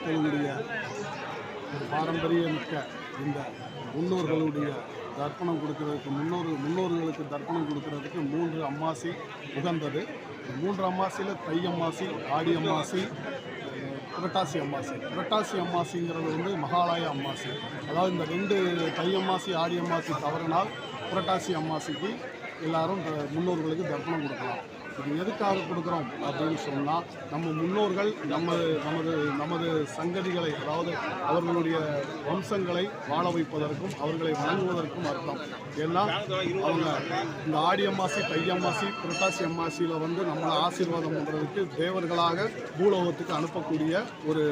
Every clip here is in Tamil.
மக்களுடைய பாரம்பரியமிக்க இந்த முன்னோர்களுடைய தர்ப்பணம் கொடுக்கறதுக்கு முன்னோர்களுக்கு தர்ப்பணம் கொடுக்கறதுக்கு 3 அமாவாசை உகந்தது. 3 அமாவாசையில் தை அமாவாசை, ஆடி அமாவாசை, புரட்டாசி அமாவாசை. புரட்டாசி அமாவாசைங்கிறது வந்து மகாலய அமாவாசை. அதாவது இந்த 2 தை அமாவாசை ஆடி அமாவாசை தவறினால் புரட்டாசி அமாவாசைக்கு எல்லாரும் முன்னோர்களுக்கு தர்ப்பணம் கொடுக்கலாம். இது எதுக்காக கொடுக்குறோம் அப்படின்னு சொன்னால், நம்ம முன்னோர்கள் நமது சங்கதிகளை, அதாவது அவர்களுடைய வம்சங்களை வாழ வைப்பதற்கும் அவர்களை வணங்குவதற்கும் அர்த்தம். ஏன்னா அவங்க இந்த ஆடி அமாவாசை, தை அமாவாசை, புரட்டாசி அமாவாசையில் வந்து நம்மளை ஆசீர்வாதம் பண்ணுறதுக்கு தேவர்களாக பூலோகத்துக்கு அனுப்பக்கூடிய ஒரு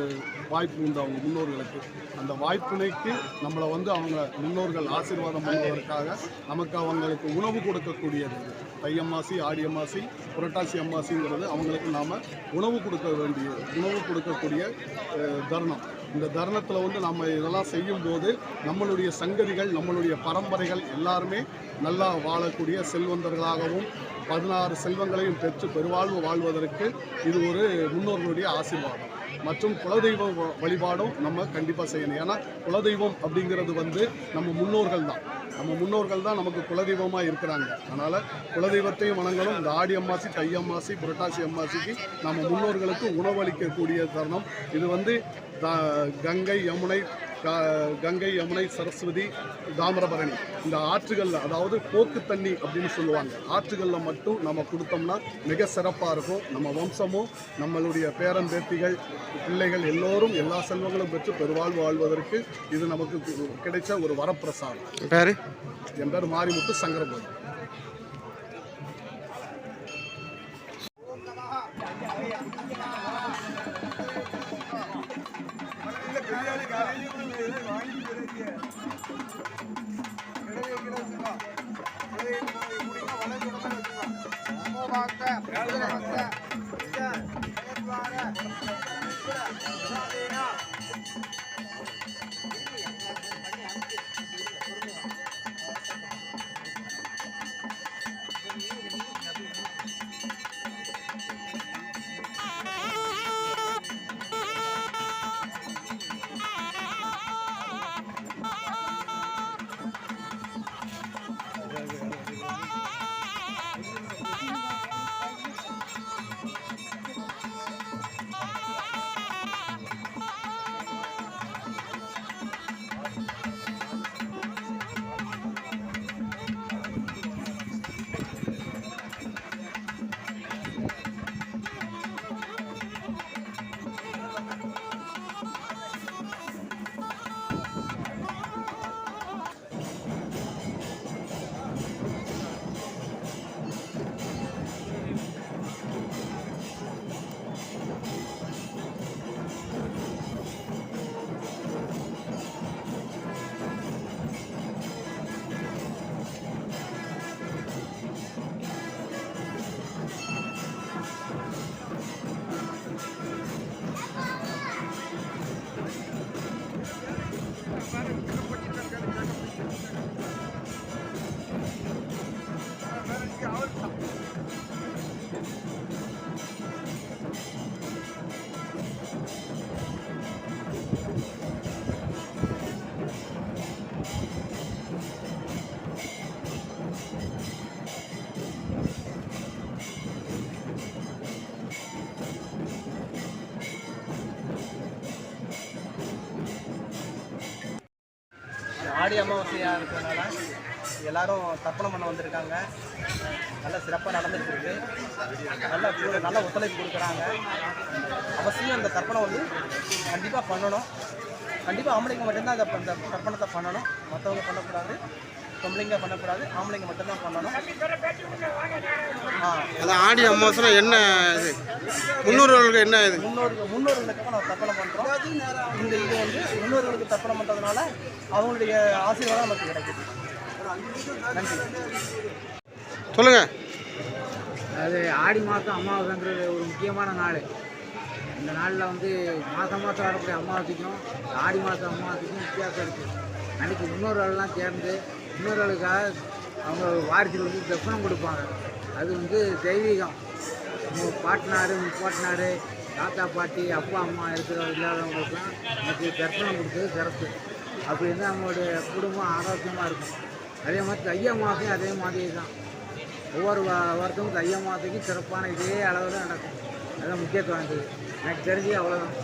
வாய்ப்பு உண்டு அவங்க முன்னோர்களுக்கு. அந்த வாய்ப்பினைக்கு நம்மளை வந்து அவங்க முன்னோர்கள் ஆசீர்வாதம் பண்ணுவதற்காக நமக்கு அவங்களுக்கு உணவு கொடுக்கக்கூடியது. தை அமாவாசை, ஆடி அமாவாசை, புரட்டாசி அமாவாசைங்கிறது அவங்களுக்கு நாம் உணவு கொடுக்கக்கூடிய தருணம். இந்த தருணத்தில் வந்து நம்ம இதெல்லாம் செய்யும்போது நம்மளுடைய சங்கதிகள், நம்மளுடைய பரம்பரைகள் எல்லாருமே நல்லா வாழக்கூடிய செல்வந்தர்களாகவும் 16 செல்வங்களையும் பெற்று பெருவாழ்வு வாழ்வதற்கு இது ஒரு முன்னோர்களுடைய ஆசீர்வாதம். மற்றும் குலதெய்வ வழிபாடும் நம்ம கண்டிப்பாக செய்யணும். ஏன்னா குலதெய்வம் அப்படிங்கிறது வந்து நம்ம முன்னோர்கள் தான் நமக்கு குலதெய்வமாக இருக்கிறாங்க. அதனால் குலதெய்வத்தையும் வணங்கணும். இந்த ஆடி அமாவாசை, தை அமாவாசை, புரட்டாசி அமாவாசைக்கு நம்ம முன்னோர்களுக்கு உணவளிக்கக்கூடிய தருணம். இது வந்து கங்கை, யமுனை, சரஸ்வதி, தாமிரபரணி இந்த ஆற்றுகளில், அதாவது போக்கு தண்ணி அப்படின்னு சொல்லுவாங்க, ஆற்றுகளில் மட்டும் நம்ம கொடுத்தோம்னா மிக சிறப்பாக இருக்கும். நம்ம வம்சமும் நம்மளுடைய பேரன் பேத்திகள் பிள்ளைகள் எல்லோரும் எல்லா செல்வங்களும் பெற்று பெருவாழ்வு வாழ்வதற்கு இது நமக்கு கிடைச்ச ஒரு வரப்பிரசாதம். என் பேர் மாரிமுத்து சங்கரபுரம். ஆடி அமாவாசையாக இருக்கிறதுனால எல்லாரும் தர்ப்பணம் பண்ண வந்திருக்காங்க. நல்ல சிறப்பாக நடந்துருக்கு. நல்ல ஒத்துழைப்பு கொடுக்குறாங்க. அவசியம் இந்த தர்ப்பணம் வந்து கண்டிப்பாக பண்ணணும். கண்டிப்பாக ஆம்பளைங்க மட்டும்தான் இந்த தர்ப்பணத்தை பண்ணணும். மற்றவங்க பண்ணக்கூடாது. பொம்பளைங்க பண்ணக்கூடாது. ஆம்பளைங்க மட்டும்தான் பண்ணணும். அதான் ஆடி அமாவாசை என்ன இது முன்னோர்களுக்கு என்ன இது முன்னோர்களுக்காக நம்ம தர்ப்பணம் பண்ணுறோம். இந்த இது வந்து முன்னோர்களுக்கு தர்ப்பணம் பண்ணுறதுனால அவங்களுடைய ஆசீர்வாதம் நமக்கு கிடைக்குது. நன்றி. சொல்லுங்க. அது ஆடி மாதம் அமாவாசைங்கிறது ஒரு முக்கியமான நாள். இந்த நாளில் வந்து மாதம் வரக்கூடிய அமாவாசைக்கும் ஆடி மாதம் அமாவாசைக்கும் வித்தியாசம் இருக்குது. அன்றைக்கி முன்னோர்கள்லாம் சேர்ந்து முன்னோர்களுக்காக அவங்க வாரிசுகள் வந்து தர்ப்பணம் கொடுப்பாங்க. அது வந்து தெய்வீகம். பாட்டினார் முப்பாட்டினார் தாத்தா பாட்டி அப்பா அம்மா இருக்கிற இல்லாதவங்களுக்குலாம் இன்னைக்கு தர்ப்பணம் கொடுத்தது சிறப்பு. அப்படி இருந்தால் அவங்களுடைய குடும்பம் ஆரோக்கியமாக இருக்கும். அதே மாதிரி தை அமாவாசையும் அதே மாதிரி தான். ஒவ்வொரு வருஷமும் தை அமாவாசைக்கும் சிறப்பான இதே அளவில் நடக்கும். அதுதான் முக்கியத்துவம் வாய்ந்தது. எனக்கு தெரிஞ்சு அவ்வளோதான்.